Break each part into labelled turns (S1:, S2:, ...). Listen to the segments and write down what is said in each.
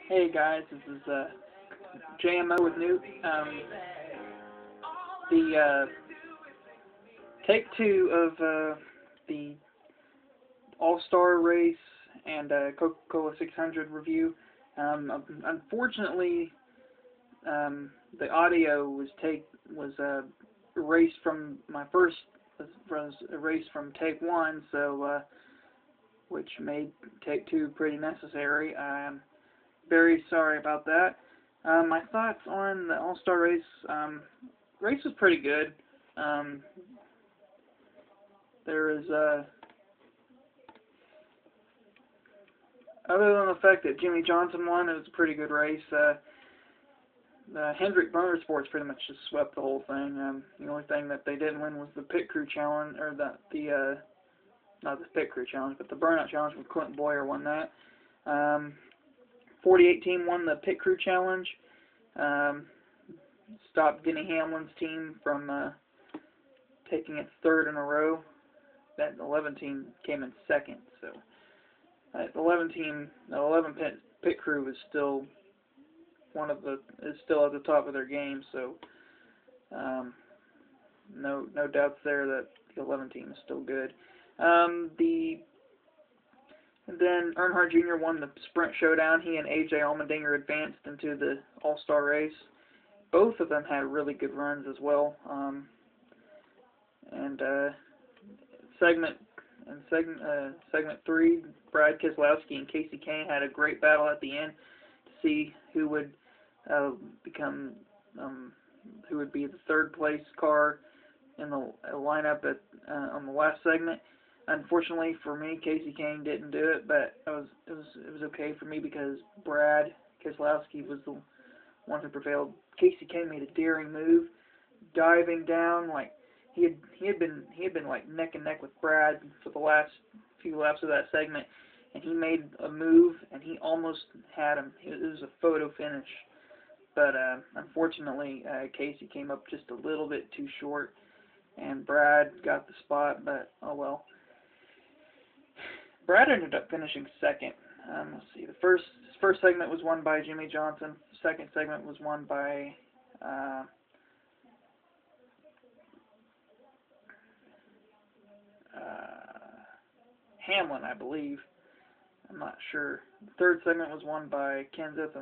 S1: Hey guys, this is JMO with Newt. The take two of the AllStar Race and Coca-Cola 600 review. Unfortunately, the audio was erased from my first erased from take one, so which made take two pretty necessary. I'm very sorry about that. My thoughts on the AllStar Race. Race was pretty good. There is other than the fact that Jimmy Johnson won, it was a pretty good race. The Hendrick Motorsports pretty much just swept the whole thing. The only thing that they didn't win was the pit crew challenge, or not the pit crew challenge, but the burnout challenge with Clinton Boyer won that. 48 team won the pit crew challenge. Stopped Denny Hamlin's team from taking its third in a row. That 11 team came in second. So the 11 pit crew is still still at the top of their game. So no doubts there that the 11 team is still good. And then Earnhardt Jr. won the sprint showdown. He and A.J. Allmendinger advanced into the All-Star Race. Both of them had really good runs as well. Segment 3, Brad Keselowski and Casey Kane had a great battle at the end to see who would who would be the third place car in the lineup on the last segment. Unfortunately for me, Casey Kane didn't do it, but it was okay for me because Brad Keselowski was the one who prevailed. Casey Kane made a daring move, diving down like he had been like neck and neck with Brad for the last few laps of that segment, and he made a move and he almost had him. It was a photo finish, but unfortunately Casey came up just a little bit too short, and Brad got the spot. But oh well. Brad ended up finishing second. Let's see. His first segment was won by Jimmy Johnson. The second segment was won by Hamlin, I believe. I'm not sure. The third segment was won by Kenseth,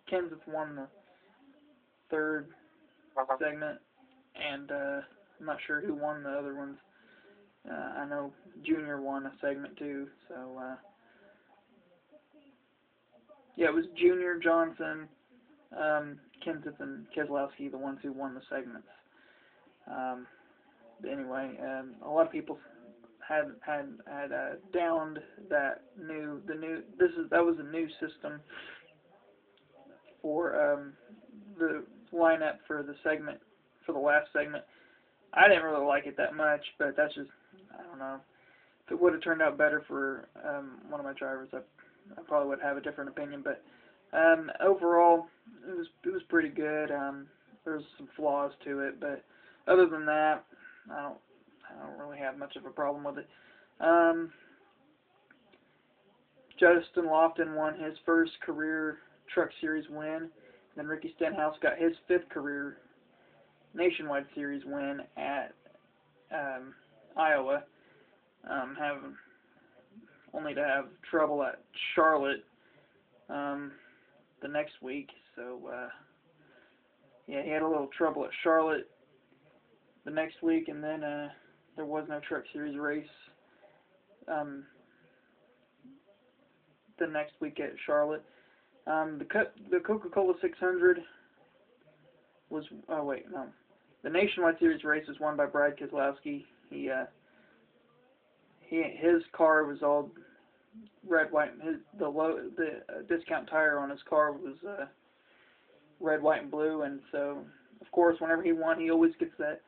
S1: Kenseth won the third segment, and I'm not sure who won the other ones. I know Junior won a segment too, so yeah, it was Junior, Johnson, Kenseth, and Keselowski, the ones who won the segments. But anyway, a lot of people had downed that that was a new system for the lineup for the last segment. I didn't really like it that much, but that's just, I don't know. If it would have turned out better for one of my drivers, I probably would have a different opinion. But overall, it was pretty good. There's some flaws to it, but other than that, I don't really have much of a problem with it. Justin Lofton won his first career Truck Series win. Then Ricky Stenhouse got his 5th career Nationwide Series win at Iowa. Having only to have trouble at Charlotte the next week. So yeah, he had a little trouble at Charlotte the next week, and then there was no Truck Series race the next week at Charlotte. The Coca-Cola 600 was the Nationwide Series race was won by Brad Keselowski. His car was all red, white. The discount tire on his car was red, white, and blue, and so of course whenever he won, he always gets that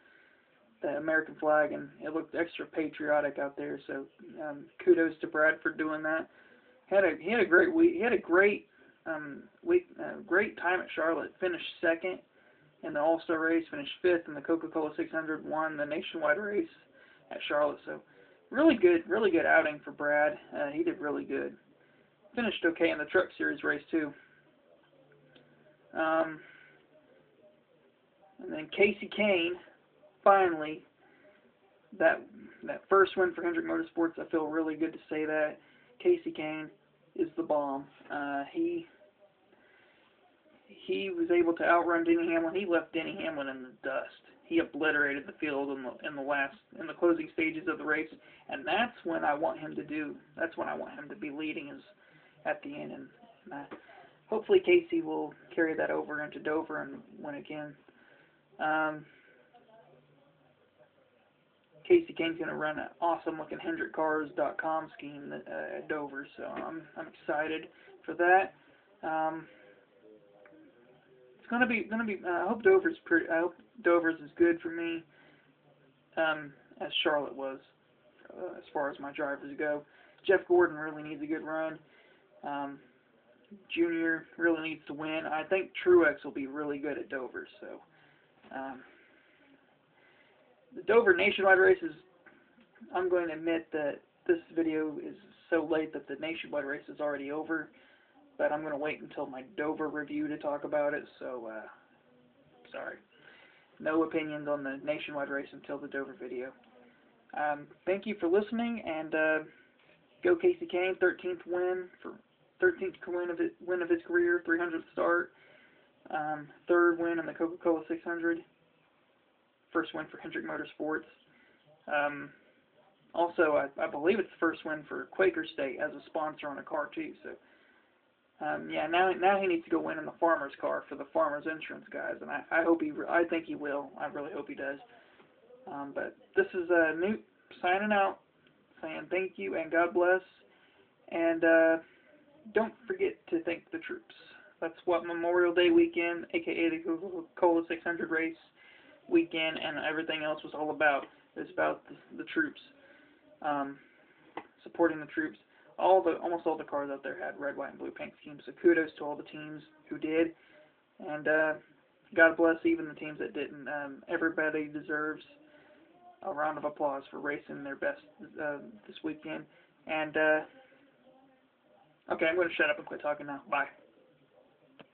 S1: American flag, and it looked extra patriotic out there. So kudos to Brad for doing that. He had a great week. He had a great great time at Charlotte. Finished second in the All-Star Race. Finished 5th in the Coca-Cola 600. Won the Nationwide Race at Charlotte. So really good outing for Brad. He did really good. finished okay in the Truck Series race too. And then Casey Kane, finally, that first win for Hendrick Motorsports. I feel really good to say that. Casey Kane is the bomb. He was able to outrun Denny Hamlin. He left Denny Hamlin in the dust. He obliterated the field in the closing stages of the race, and that's when I want him to do. That's when I want him to be leading, is at the end. And hopefully Casey will carry that over into Dover and win again. Casey Kane's going to run an awesome-looking HendrickCars.com scheme at Dover, so I'm excited for that. It's going to be. I hope Dover's as good for me as Charlotte was, as far as my drivers go. Jeff Gordon really needs a good run. Junior really needs to win. I think Truex will be really good at Dover, so. The Dover Nationwide race is, I'm going to admit that this video is so late that the Nationwide race is already over, but I'm going to wait until my Dover review to talk about it, so, sorry. No opinions on the Nationwide race until the Dover video. Thank you for listening, and go Casey Kane, 13th win of his career, 300th start, third win in the Coca-Cola 600. First win for Hendrick Motorsports. Also, I believe it's the first win for Quaker State as a sponsor on a car too. So, yeah, now he needs to go win in the Farmer's car for the Farmer's Insurance guys, and I think he will. I really hope he does. But this is Newt signing out, saying thank you and God bless, and don't forget to thank the troops. That's what Memorial Day weekend, aka the Coca-Cola 600 race weekend, and everything else was all about. It was about the troops, supporting the troops. Almost all the cars out there had red, white, and blue paint schemes. So kudos to all the teams who did, and God bless even the teams that didn't. Everybody deserves a round of applause for racing their best this weekend. And okay, I'm going to shut up and quit talking now. Bye.